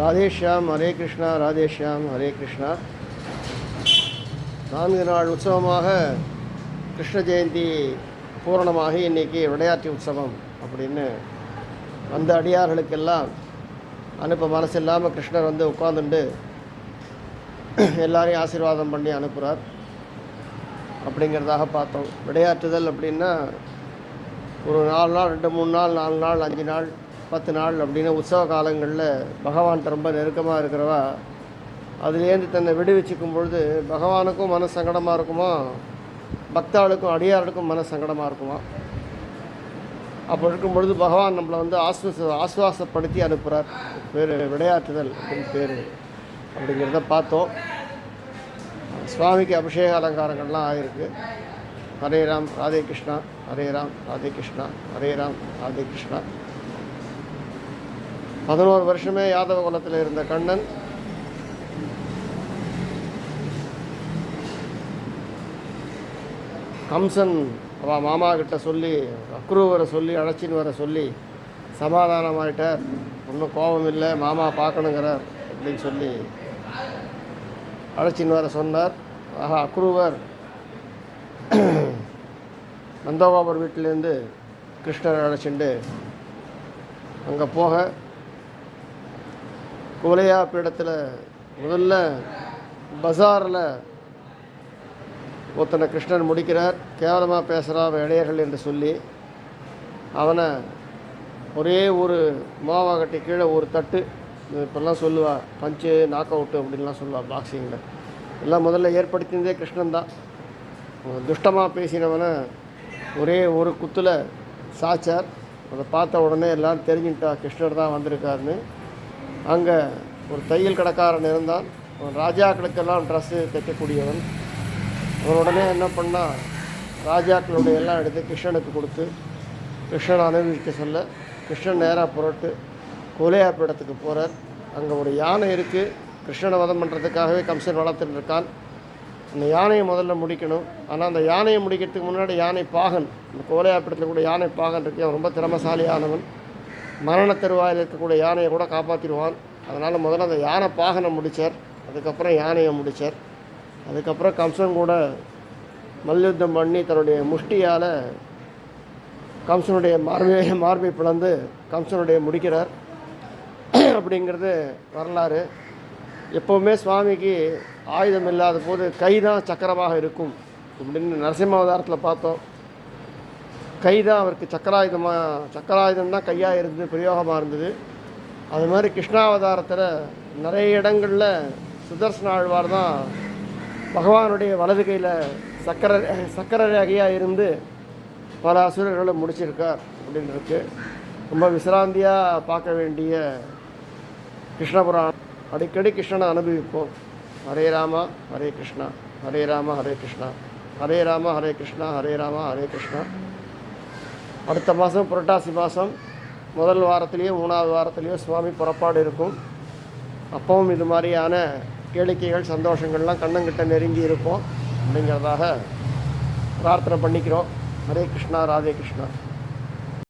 ராதேஷ்யாம் ஹரே கிருஷ்ணா, ராதேஷ்யாம் ஹரே கிருஷ்ணா. 4 நாள் உற்சவமாக கிருஷ்ண ஜெயந்தி பூரணமாகி இன்றைக்கி விளையாட்டு உற்சவம் அப்படின்னு அந்த அடியார்களுக்கெல்லாம் அனுப்ப மனசு இல்லாமல் கிருஷ்ணர் வந்து உட்காந்துண்டு எல்லாரையும் ஆசீர்வாதம் பண்ணி அனுப்புகிறார் அப்படிங்கிறதாக பார்த்தோம். விளையாட்டுதல் அப்படின்னா ஒரு 4 நாள், 2, 3 நாள், 4 நாள், 5 நாள், 10 நாள் அப்படின்னு உற்சவ காலங்களில் பகவான் ரொம்ப நெருக்கமாக இருக்கிறவா அதுலேருந்து தன்னை விடுவிச்சுக்கும் பொழுது பகவானுக்கும் மன சங்கடமாக இருக்குமா, பக்தாளுக்கும் அடியார்களுக்கும் மன சங்கடமாக இருக்குமா. அப்போ இருக்கும் பொழுது பகவான் நம்மளை வந்து ஆஸ்வாசப்படுத்தி அனுப்புகிறார். பேர் விளையாட்டுதல் அப்படின்னு பேர் அப்படிங்கிறத பார்த்தோம். சுவாமிக்கு அபிஷேக அலங்காரங்கள்லாம் ஆகிருக்கு. ஹரே ராம் ராதே கிருஷ்ணா, ஹரே ராம் ராதே கிருஷ்ணா, ஹரே ராம் ராதே கிருஷ்ணா. 11 வருஷமே யாதவ குலத்தில் இருந்த கண்ணன் கம்சன் அவள் மாமா கிட்ட சொல்லி அக்ரூவரை சொல்லி அழைச்சின்னு வர சொல்லி சமாதானமாயிட்டார். ஒன்றும் கோபம் இல்லை, மாமா பார்க்கணுங்கிறார் அப்படின்னு சொல்லி அழைச்சின்னு வர சொன்னார். ஆஹா, அக்ரூவர் நந்தகோபர் வீட்டிலேருந்து கிருஷ்ணர் அழைச்சிண்டு அங்கே போக குவலையா பீடத்தில் முதல்ல பஜாரில் ஒருத்தனை கிருஷ்ணன் முடிக்கிறார். கேவலமாக பேசுகிறான் இடையர்கள் என்று சொல்லி அவனை ஒரே ஒரு மாவாகட்டி கீழே ஒரு தட்டு, இப்போல்லாம் சொல்லுவா பஞ்சு நாக் அவுட்டு அப்படின்லாம் சொல்லுவாள் பாக்ஸிங்கில். எல்லாம் முதல்ல ஏற்படுத்தினதே கிருஷ்ணன் தான். துஷ்டமாக பேசினவனை ஒரே ஒரு குத்தில் சாச்சார். அதை பார்த்த உடனே எல்லோரும் தெரிஞ்சுக்கிட்டா கிருஷ்ணர் தான் வந்திருக்காருன்னு. அங்கே ஒரு தையல் கடைக்காரன் இருந்தான். அவன் ராஜாக்களுக்கெல்லாம் ட்ரெஸ்ஸு தைக்கக்கூடியவன். அவன் உடனே என்ன பண்ணால் ராஜாக்களுடைய எல்லாம் எடுத்து கிருஷ்ணனுக்கு கொடுத்து கிருஷ்ணனை அனுபவிக்க சொல்ல கிருஷ்ணன் நேராக புறட்டு குவலையா பீடத்துக்கு போகிறார். அங்கே ஒரு யானை இருக்குது. கிருஷ்ணனை வதம் பண்ணுறதுக்காகவே கம்சன் வளர்த்துட்டு இருக்கான். அந்த யானையை முதல்ல முடிக்கணும். ஆனால் அந்த யானையை முடிக்கிறதுக்கு முன்னாடி யானை பாகன், இந்த குவலையா பீடத்தில் கூட யானை பாகன் இருக்கு. அவன் ரொம்ப திறமசாலியானவன். மரண தருவாயில் இருக்கக்கூடிய யானையை கூட காப்பாற்றிடுவான். அதனால் முதல்ல அந்த யானை பாகனை முடித்தார். அதுக்கப்புறம் யானையை முடித்தார். அதுக்கப்புறம் கம்சன் கூட மல்யுத்தம் பண்ணி தன்னுடைய முஷ்டியால் கம்சனுடைய மார்பை பிளந்து கம்சனுடைய முடிக்கிறார் அப்படிங்கிறது வரலாறு. எப்போவுமே சுவாமிக்கு ஆயுதம் இல்லாத போது கை தான் சக்கரமாக இருக்கும் அப்படின்னு நரசிம்மாவதாரத்தில் பார்த்தோம். கை தான் அவருக்கு சக்கராயுதம் தான் கையாக இருந்தது, பிரயோகமாக இருந்தது. அது மாதிரி கிருஷ்ணாவதாரத்தில் நிறைய இடங்களில் சுதர்சன ஆழ்வார் தான் பகவானுடைய வலது கையில் சக்கர ரேகையாக இருந்து பல அசுரர்களை முடிச்சிருக்கார் அப்படின்னு இருக்கு. ரொம்ப விசிராந்தியாக பார்க்க வேண்டிய கிருஷ்ணபுராணம். அடிக்கடி கிருஷ்ணனை அனுபவிப்போம். ஹரே ராமா ஹரே கிருஷ்ணா, ஹரே ராமா ஹரே கிருஷ்ணா, ஹரே ராமா ஹரே கிருஷ்ணா, ஹரே ராமா ஹரே கிருஷ்ணா. அடுத்த மாதம் புரட்டாசி மாதம் முதல் வாரத்திலேயோ 3வது வாரத்திலேயோ சுவாமி புறப்பாடு இருக்கும். அப்பவும் இது மாதிரியான கேளிக்கைகள் சந்தோஷங்கள்லாம் கண்ணங்கிட்ட நெருங்கி இருப்போம் அப்படிங்கிறதாக பிரார்த்தனை பண்ணிக்கிறோம். ஹரே கிருஷ்ணா, ராதே கிருஷ்ணா.